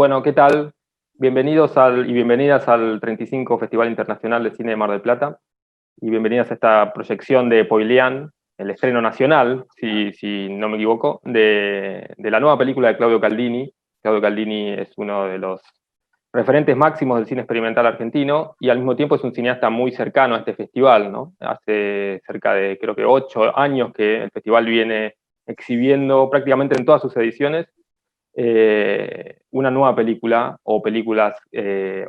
Bueno, ¿qué tal? Bienvenidos y bienvenidas al 35 Festival Internacional de Cine de Mar del Plata y bienvenidas a esta proyección de Poilian, el estreno nacional, si no me equivoco, de la nueva película de Claudio Caldini. Claudio Caldini es uno de los referentes máximos del cine experimental argentino y al mismo tiempo es un cineasta muy cercano a este festival, ¿no? Hace cerca de, creo que 8 años que el festival viene exhibiendo prácticamente en todas sus ediciones una nueva película o películas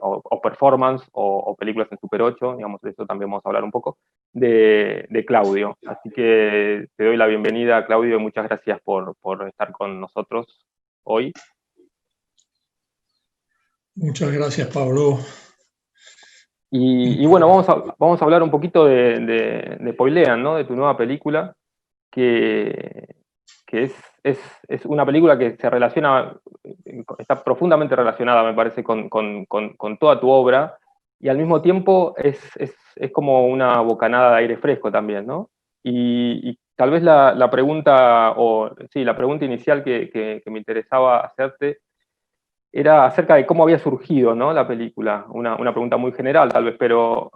o performance o películas en Super 8, digamos, de eso también vamos a hablar un poco, de Claudio. Así que te doy la bienvenida, Claudio, y muchas gracias por estar con nosotros hoy. Muchas gracias, Pablo. Y bueno, vamos a hablar un poquito de Poilean, ¿no? De tu nueva película, que es una película que se relaciona, está profundamente relacionada, me parece, con toda tu obra, y al mismo tiempo es como una bocanada de aire fresco también, ¿no? Y tal vez la pregunta, la pregunta inicial que me interesaba hacerte era acerca de cómo había surgido, ¿no? La película. Una pregunta muy general, tal vez, pero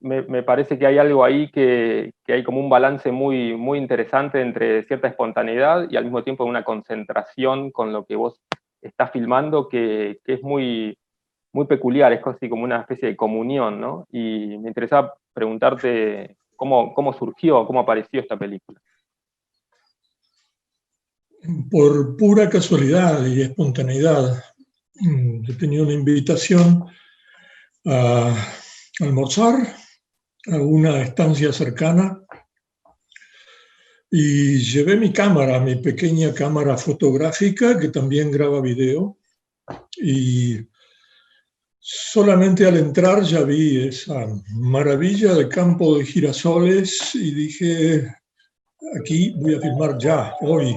me parece que hay algo ahí que hay como un balance muy interesante entre cierta espontaneidad y al mismo tiempo una concentración con lo que vos estás filmando que es muy peculiar, es casi como una especie de comunión, ¿no? Y me interesaba preguntarte cómo surgió, cómo apareció esta película. Por pura casualidad y espontaneidad, he tenido una invitación a almorzar a una estancia cercana y llevé mi cámara, mi pequeña cámara fotográfica que también graba video, y solamente al entrar ya vi esa maravilla de campo de girasoles y dije, aquí voy a filmar ya, hoy.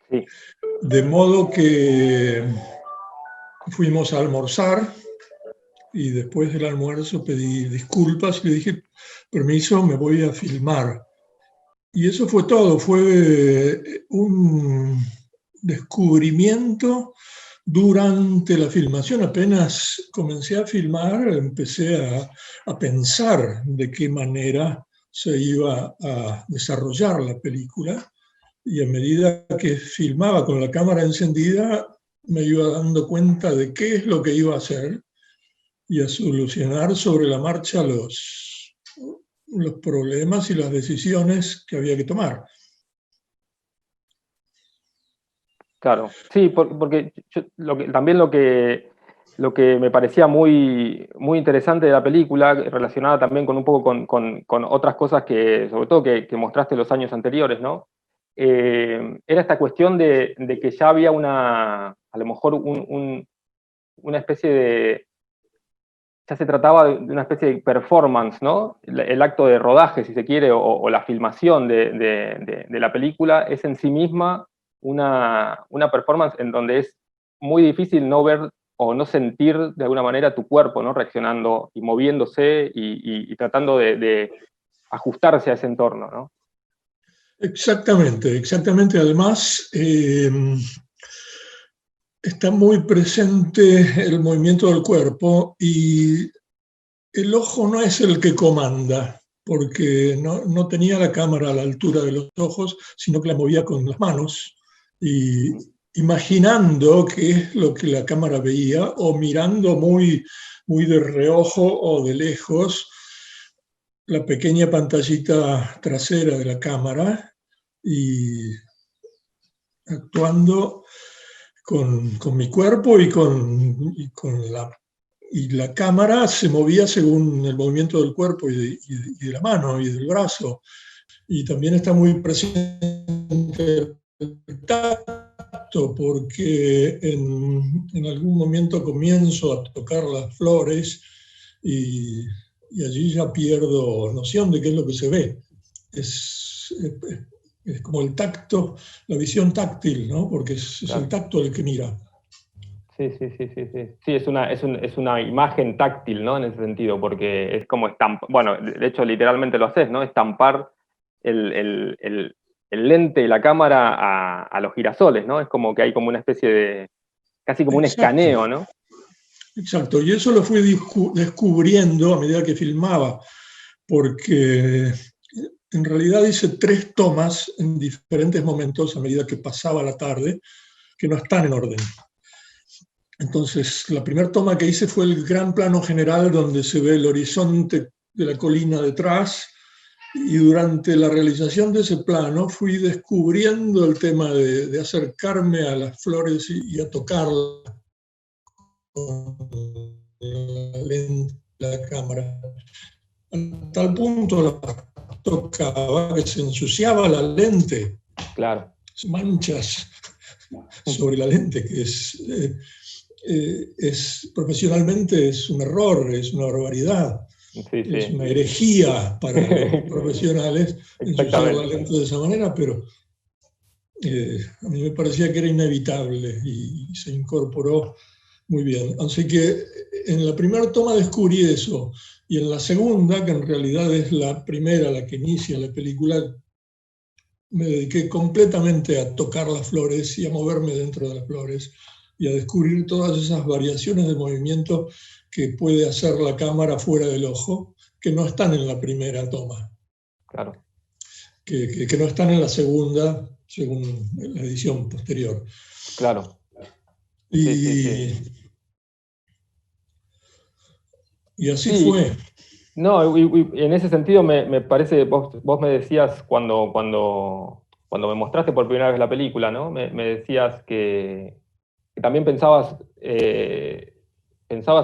Sí. De modo que fuimos a almorzar y después del almuerzo pedí disculpas y le dije, permiso, me voy a filmar. Y eso fue todo, fue un descubrimiento durante la filmación. Apenas comencé a filmar, empecé a pensar de qué manera se iba a desarrollar la película, y a medida que filmaba con la cámara encendida me iba dando cuenta de qué es lo que iba a hacer y a solucionar sobre la marcha los problemas y las decisiones que había que tomar. Claro, sí, porque también lo que me parecía muy interesante de la película, relacionada también con un poco con otras cosas que, sobre todo que mostraste los años anteriores, ¿no? Era esta cuestión de que ya había a lo mejor una especie ya se trataba de una especie de performance, ¿no? El acto de rodaje, si se quiere, o la filmación de la película es en sí misma una performance en donde es muy difícil no ver o no sentir de alguna manera tu cuerpo, ¿no? Reaccionando y moviéndose y tratando de ajustarse a ese entorno, ¿no? Exactamente, exactamente. Además, está muy presente el movimiento del cuerpo y el ojo no es el que comanda, porque no tenía la cámara a la altura de los ojos, sino que la movía con las manos y imaginando qué es lo que la cámara veía o mirando muy de reojo o de lejos la pequeña pantallita trasera de la cámara y actuando con mi cuerpo y la cámara se movía según el movimiento del cuerpo y de la mano y del brazo. Y también está muy presente el tacto, porque en algún momento comienzo a tocar las flores y allí ya pierdo noción de qué es lo que se ve. Es como el tacto, la visión táctil, ¿no? Porque es el tacto el que mira. Sí, sí, sí, sí, sí. Sí, es una imagen táctil, ¿no? En ese sentido, porque es como estampar, bueno, de hecho literalmente lo haces, ¿no? Estampar el el lente y la cámara a los girasoles, ¿no? Es como que hay como una especie de, casi como un Exacto, escaneo, ¿no? exacto. Y eso lo fui descubriendo a medida que filmaba, porque en realidad hice 3 tomas en diferentes momentos a medida que pasaba la tarde, que no están en orden. Entonces, la primera toma que hice fue el gran plano general donde se ve el horizonte de la colina detrás, y durante la realización de ese plano fui descubriendo el tema de acercarme a las flores y a tocarlas con la cámara. A tal punto la tocaba que se ensuciaba la lente, Claro. manchas sobre la lente, que profesionalmente es un error, es una barbaridad. Sí, Es sí. una herejía para los profesionales ensuciar la Exactamente. lente de esa manera, pero a mí me parecía que era inevitable y se incorporó muy bien. Así que en la primera toma descubrí eso, y en la segunda, que en realidad es la primera, la que inicia la película, me dediqué completamente a tocar las flores y a moverme dentro de las flores y a descubrir todas esas variaciones de movimiento que puede hacer la cámara fuera del ojo, que no están en la primera toma, Claro. que no están en la segunda, según la edición posterior. Claro. Sí, sí, Y, sí. y así Sí, fue. no, y en ese sentido me parece, vos me decías cuando me mostraste por primera vez la película, ¿no? Me decías que también pensabas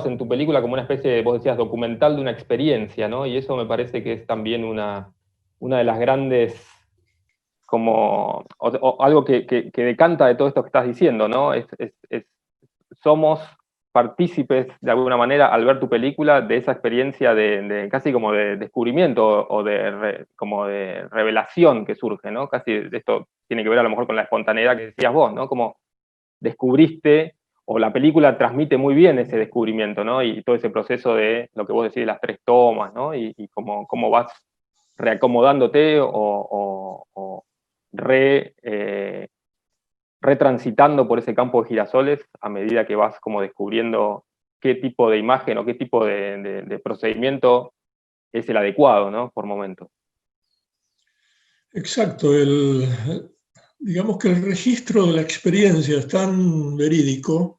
en tu película como una especie de, vos decías, documental de una experiencia, ¿no? Y eso me parece que es también una de las grandes, como, o algo que decanta de todo esto que estás diciendo, ¿no? Somos partícipes de alguna manera al ver tu película de esa experiencia de casi como de descubrimiento o como de revelación que surge, ¿no? Casi esto tiene que ver a lo mejor con la espontaneidad que decías vos, ¿no? Como descubriste o la película transmite muy bien ese descubrimiento, ¿no? Y todo ese proceso de lo que vos decís, las 3 tomas, ¿no? Y cómo vas reacomodándote o retransitando por ese campo de girasoles a medida que vas como descubriendo qué tipo de imagen o qué tipo de procedimiento es el adecuado, ¿no? Por momentos. Exacto, digamos que el registro de la experiencia es tan verídico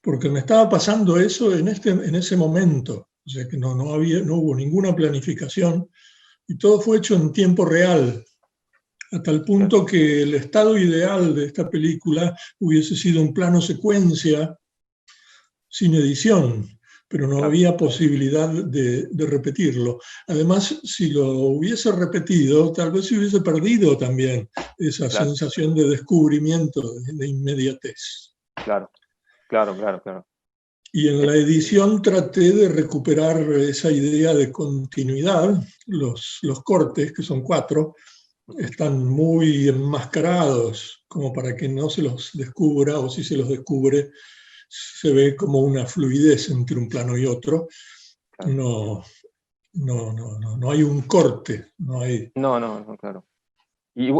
porque me estaba pasando eso en ese momento, o sea que no hubo ninguna planificación y todo fue hecho en tiempo real, a tal punto que el estado ideal de esta película hubiese sido un plano secuencia sin edición, pero no Claro, había posibilidad de repetirlo. Además, si lo hubiese repetido, tal vez se hubiese perdido también esa claro, sensación de descubrimiento, de inmediatez. claro, claro, claro, claro. Y en la edición traté de recuperar esa idea de continuidad. Los cortes, que son 4, están muy enmascarados como para que no se los descubra, o si se los descubre, se ve como una fluidez entre un plano y otro. Claro. No, no hay un corte, No, no, no, claro. Y, y,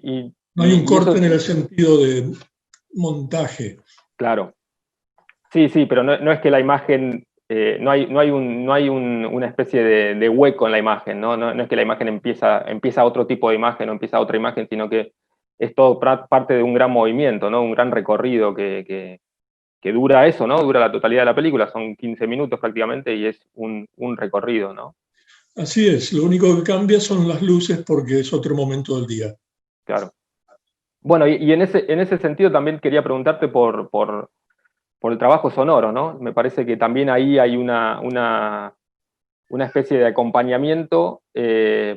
y, no hay un y corte eso, en el sentido de montaje. claro. Sí, sí, pero no es que la imagen, no hay una especie de hueco en la imagen, ¿no? No es que la imagen empieza otro tipo de imagen o empieza otra imagen, sino que es todo parte de un gran movimiento, ¿no? Un gran recorrido que dura eso, ¿no? Dura la totalidad de la película, son 15 minutos prácticamente y es un recorrido, ¿no? Así es, lo único que cambia son las luces porque es otro momento del día. Claro. Bueno, y en ese sentido también quería preguntarte por el trabajo sonoro, ¿no? Me parece que también ahí hay una especie de acompañamiento,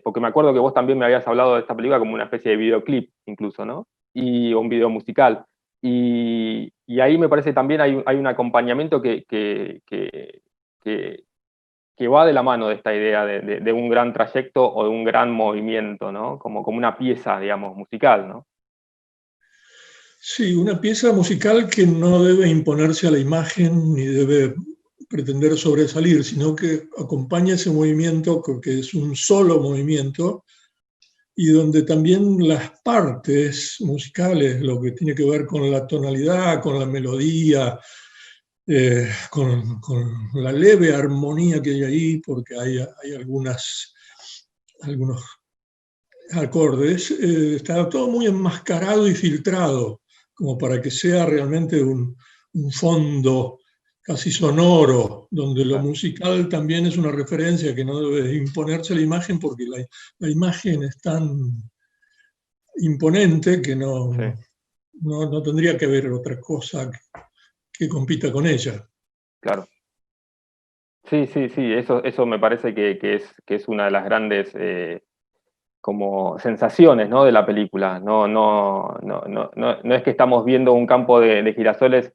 porque me acuerdo que vos también me habías hablado de esta película como una especie de videoclip incluso, ¿no? Y un video musical. Y ahí me parece también hay un acompañamiento que va de la mano de esta idea de un gran trayecto o de un gran movimiento, ¿no? Como una pieza, digamos, musical, ¿no? Sí, una pieza musical que no debe imponerse a la imagen ni debe pretender sobresalir, sino que acompaña ese movimiento, que es un solo movimiento, y donde también las partes musicales, lo que tiene que ver con la tonalidad, con la melodía, con la leve armonía que hay ahí, porque hay algunos acordes, está todo muy enmascarado y filtrado, como para que sea realmente un fondo casi sonoro, donde lo musical también es una referencia que no debe imponerse a la imagen, porque la imagen es tan imponente que Sí, no tendría que haber otra cosa que compita con ella. claro. Sí, sí, sí, eso me parece que es una de las grandes como sensaciones, ¿no? De la película. No es que estamos viendo un campo de girasoles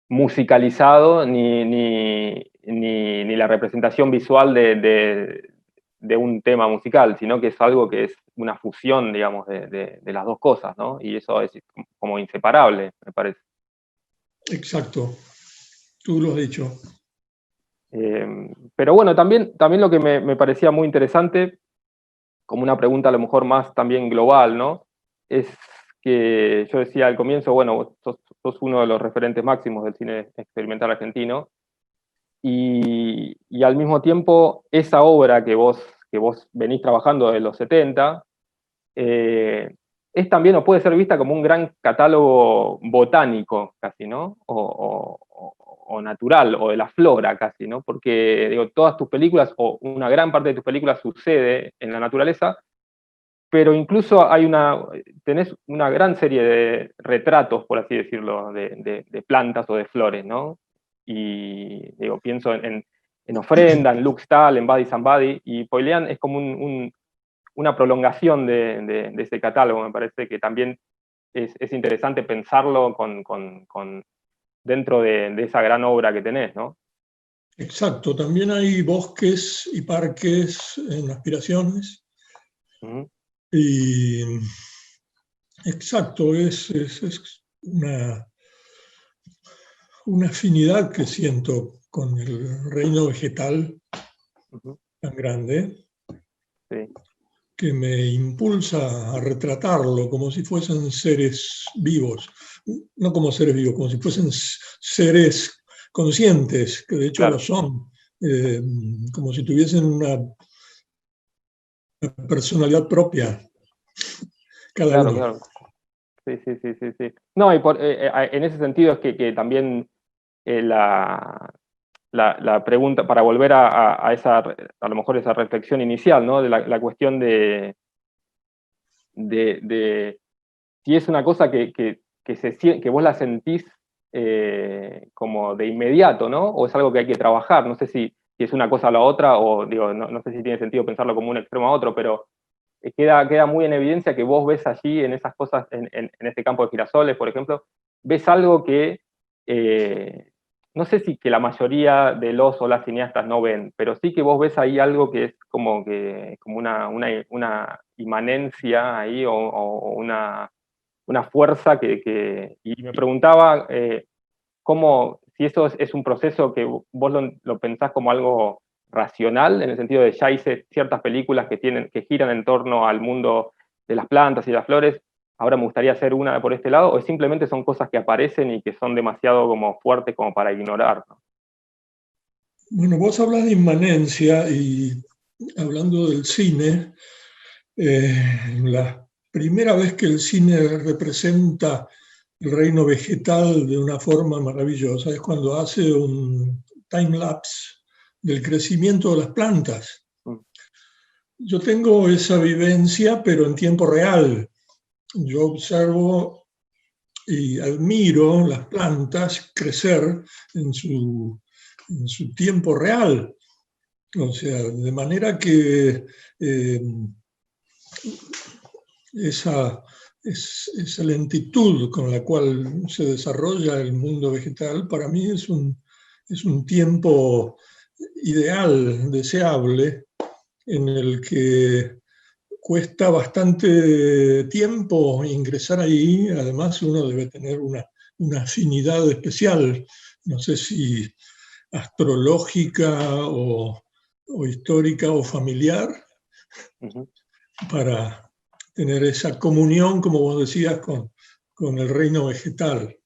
musicalizado ni la representación visual de un tema musical, sino que es algo que es una fusión, digamos, de las dos cosas, ¿no? Y eso es como inseparable, me parece. Exacto, tú lo has dicho. Pero bueno, también lo que me parecía muy interesante, como una pregunta a lo mejor más también global, ¿no? Es que yo decía al comienzo, bueno, vos sos uno de los referentes máximos del cine experimental argentino, y al mismo tiempo esa obra que vos venís trabajando desde los 70, es también o puede ser vista como un gran catálogo botánico casi, ¿no? O natural, o de la flora casi, ¿no? Porque digo, todas tus películas, o una gran parte de tus películas sucede en la naturaleza, pero incluso tenés una gran serie de retratos, por así decirlo, de plantas o de flores, ¿no? Y digo, pienso en Ofrenda, en Look Stahl, en Buddy Somebody, y Poilian es como una prolongación de ese catálogo. Me parece que también es interesante pensarlo dentro de esa gran obra que tenés, ¿no? Exacto, también hay bosques y parques en Aspiraciones. Ujú. Y exacto, es una afinidad que siento con el reino vegetal Ujú. tan grande Sí, que me impulsa a retratarlo como si fuesen seres vivos, no como seres vivos, como si fuesen seres conscientes, que de hecho lo claro, son, como si tuviesen una personalidad propia cada claro, uno. claro. Sí, sí, sí, sí, sí. No, en ese sentido es que también la pregunta, para volver a esa, a lo mejor esa reflexión inicial, ¿no? De la cuestión de si es una cosa que vos la sentís como de inmediato, ¿no? O es algo que hay que trabajar. No sé si es una cosa o la otra, o digo, no sé si tiene sentido pensarlo como un extremo a otro, pero queda muy en evidencia que vos ves allí en esas cosas, en este campo de girasoles, por ejemplo, ves algo que no sé si que la mayoría de los o las cineastas no ven, pero sí que vos ves ahí algo que es como una inmanencia ahí o una fuerza y me preguntaba si eso es un proceso que vos lo pensás como algo racional, en el sentido de ya hice ciertas películas que giran en torno al mundo de las plantas y las flores, ahora me gustaría hacer una por este lado, o simplemente son cosas que aparecen y que son demasiado como fuertes como para ignorar, ¿no? Bueno, vos hablas de inmanencia y hablando del cine, la primera vez que el cine representa el reino vegetal de una forma maravillosa es cuando hace un time lapse del crecimiento de las plantas. Mm. Yo tengo esa vivencia, pero en tiempo real. Yo observo y admiro las plantas crecer en su tiempo real. O sea, de manera que eh, esa, esa lentitud con la cual se desarrolla el mundo vegetal, para mí es un tiempo ideal, deseable, en el que cuesta bastante tiempo ingresar ahí. Además, uno debe tener una afinidad especial, no sé si astrológica o histórica o familiar, Ujú. para tener esa comunión, como vos decías, con el reino vegetal.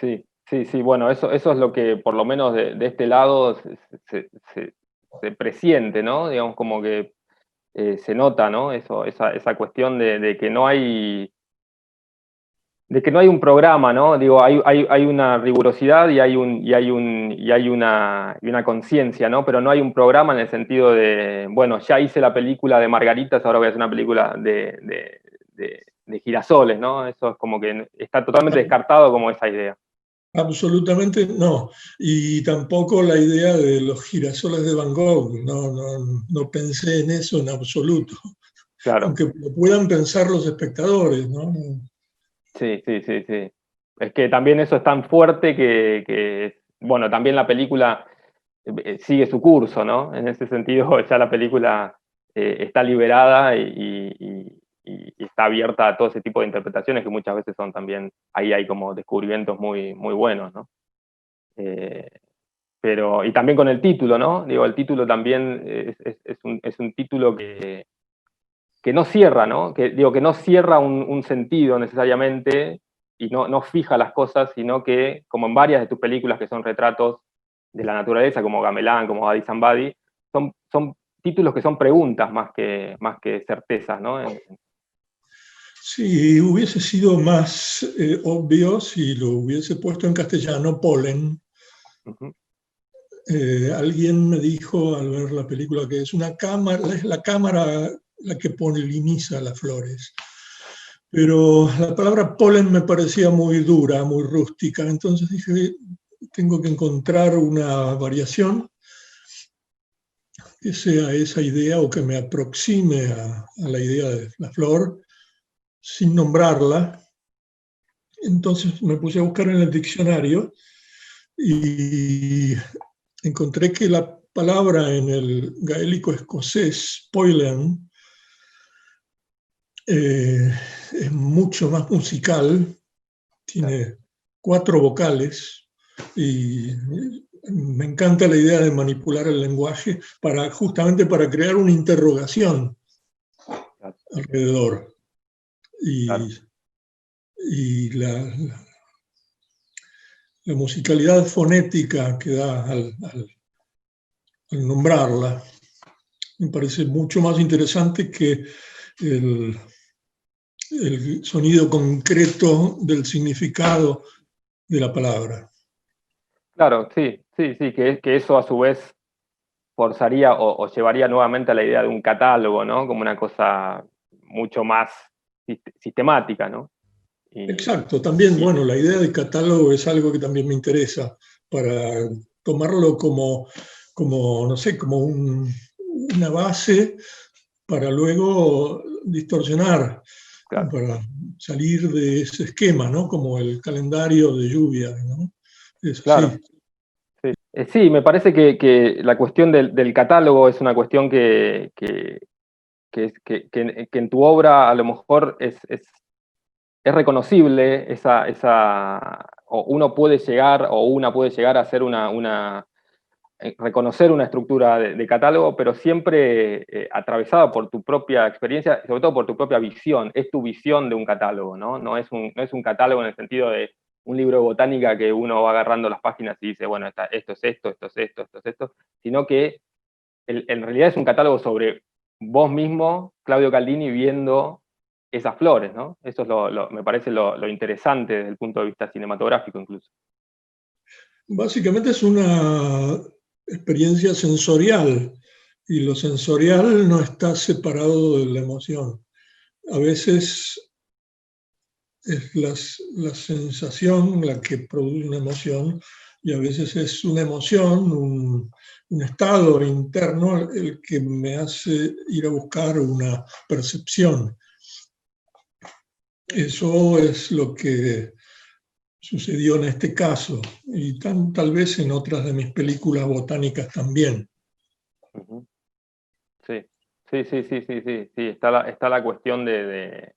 Sí, sí, sí, bueno, eso es lo que por lo menos de este lado se presiente, ¿no? Digamos, como que se nota, ¿no? Esa cuestión de que no hay un programa, ¿no? Digo, hay una rigurosidad y una conciencia, ¿no? Pero no hay un programa en el sentido de, bueno, ya hice la película de margaritas, ahora voy a hacer una película de girasoles, ¿no? Eso es como que está totalmente descartado como esa idea. Absolutamente no. Y tampoco la idea de los girasoles de Van Gogh. No pensé en eso en absoluto. Claro. Aunque lo puedan pensar los espectadores, ¿no? Sí, sí, sí, sí. Es que también eso es tan fuerte bueno, también la película sigue su curso, ¿no? En ese sentido, ya la película está liberada y está abierta a todo ese tipo de interpretaciones que muchas veces son también, ahí hay como descubrimientos muy, muy buenos, ¿no? Eh, y también con el título, ¿no? Digo, el título también es un título que no cierra, ¿no? Digo, que no cierra un sentido necesariamente y no fija las cosas, sino que, como en varias de tus películas que son retratos de la naturaleza, como Gamelán, como Body Somebody, son títulos que son preguntas más que certezas, ¿no? Sí, hubiese sido más obvio si lo hubiese puesto en castellano, Polen. Uh-huh. Alguien me dijo al ver la película que es una cámara, es la cámara la que poliniza las flores. Pero la palabra polen me parecía muy dura, muy rústica, entonces dije, tengo que encontrar una variación que sea esa idea o que me aproxime a la idea de la flor sin nombrarla. Entonces me puse a buscar en el diccionario y encontré que la palabra en el gaélico escocés, poilen, es mucho más musical, tiene 4 vocales y me encanta la idea de manipular el lenguaje justamente para crear una interrogación alrededor. Claro. Y la musicalidad fonética que da al nombrarla me parece mucho más interesante que el, el sonido concreto del significado de la palabra. Claro, sí, sí, sí, que eso a su vez forzaría o llevaría nuevamente a la idea de un catálogo, ¿no? Como una cosa mucho más sistemática, ¿no? Y, Exacto, también, y- bueno, la idea de catálogo es algo que también me interesa para tomarlo no sé, como una base para luego distorsionar, claro. para salir de ese esquema, ¿no? Como el calendario de lluvia, ¿no? Es Claro, así. sí. Sí, me parece que la cuestión del catálogo es una cuestión que en tu obra a lo mejor es reconocible, o uno puede llegar, o una puede llegar a hacer reconocer una estructura de catálogo, pero siempre atravesada por tu propia experiencia, sobre todo por tu propia visión. Es tu visión de un catálogo, ¿no? No es un catálogo en el sentido de un libro de botánica que uno va agarrando las páginas y dice, bueno, esto es esto, esto es esto, esto es esto, sino que en realidad es un catálogo sobre vos mismo, Claudio Caldini, viendo esas flores, ¿no? Eso es me parece lo interesante desde el punto de vista cinematográfico incluso. Básicamente es una experiencia sensorial y lo sensorial no está separado de la emoción. A veces es la sensación la que produce una emoción y a veces es una emoción, un estado interno el que me hace ir a buscar una percepción. Eso es lo que sucedió en este caso y tal vez en otras de mis películas botánicas también. Uh-huh. Sí, sí, sí, sí, sí, sí, sí, está la cuestión de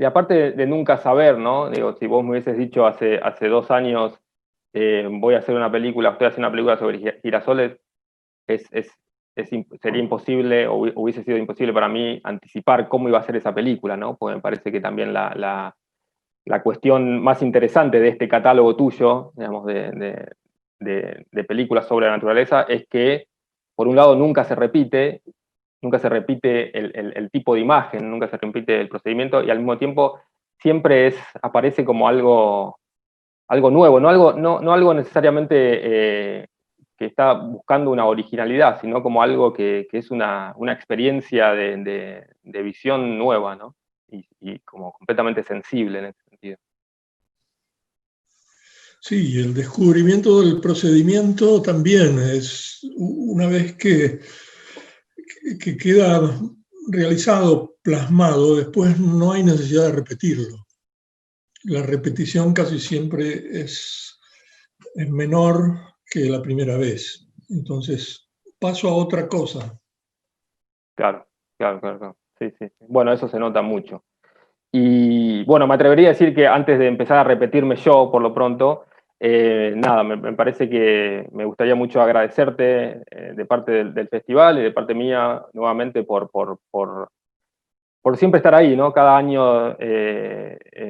aparte de nunca saber, ¿no? Digo, si vos me hubieses dicho hace 2 años, voy a hacer una película, estoy haciendo una película sobre girasoles, es sería imposible, o hubiese sido imposible para mí anticipar cómo iba a ser esa película, ¿no? Porque me parece que también la cuestión más interesante de este catálogo tuyo, digamos, de películas sobre la naturaleza, es que, por un lado, nunca se repite el tipo de imagen, nunca se repite el procedimiento, y al mismo tiempo siempre aparece como algo nuevo, no algo necesariamente que está buscando una originalidad, sino como algo que es una experiencia de visión nueva, ¿no? Y como completamente sensible en ese sentido. Sí, el descubrimiento del procedimiento también es una vez que queda realizado, plasmado, después no hay necesidad de repetirlo. La repetición casi siempre es menor que la primera vez. Entonces, paso a otra cosa. Claro. Sí, sí. Bueno, eso se nota mucho. Y bueno, me atrevería a decir que antes de empezar a repetirme yo, por lo pronto, nada, me parece que me gustaría mucho agradecerte de parte del festival y de parte mía nuevamente por siempre estar ahí, ¿no? Cada año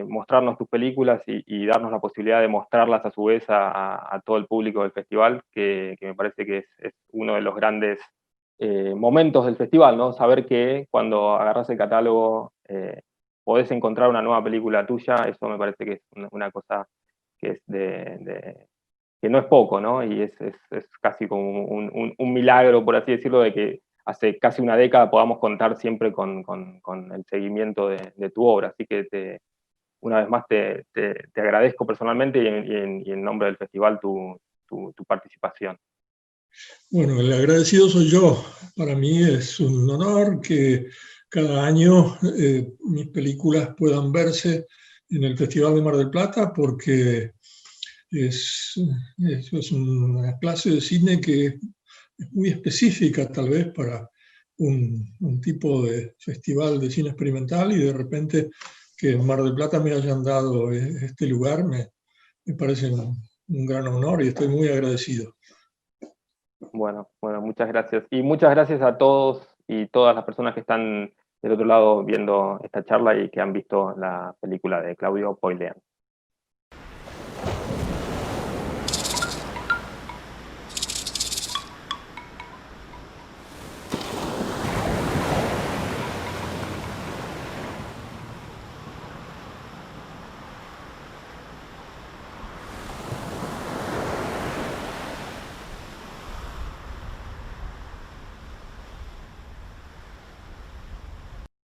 mostrarnos tus películas y darnos la posibilidad de mostrarlas a su vez a todo el público del festival, que me parece que es uno de los grandes momentos del festival, ¿no? Saber que cuando agarras el catálogo podés encontrar una nueva película tuya, eso me parece que es una cosa que es que no es poco, ¿no? Y es casi como un milagro, por así decirlo, de que hace casi una década podamos contar siempre con el seguimiento de tu obra. Así que una vez más te agradezco personalmente y en nombre del festival tu participación. Bueno, el agradecido soy yo. Para mí es un honor que cada año mis películas puedan verse en el Festival de Mar del Plata porque es una clase de cine que es muy específica tal vez para un tipo de festival de cine experimental y de repente que en Mar del Plata me hayan dado este lugar me parece un gran honor y estoy muy agradecido. Bueno, muchas gracias. Y muchas gracias a todos y todas las personas que están del otro lado viendo esta charla y que han visto la película de Claudio Poilean.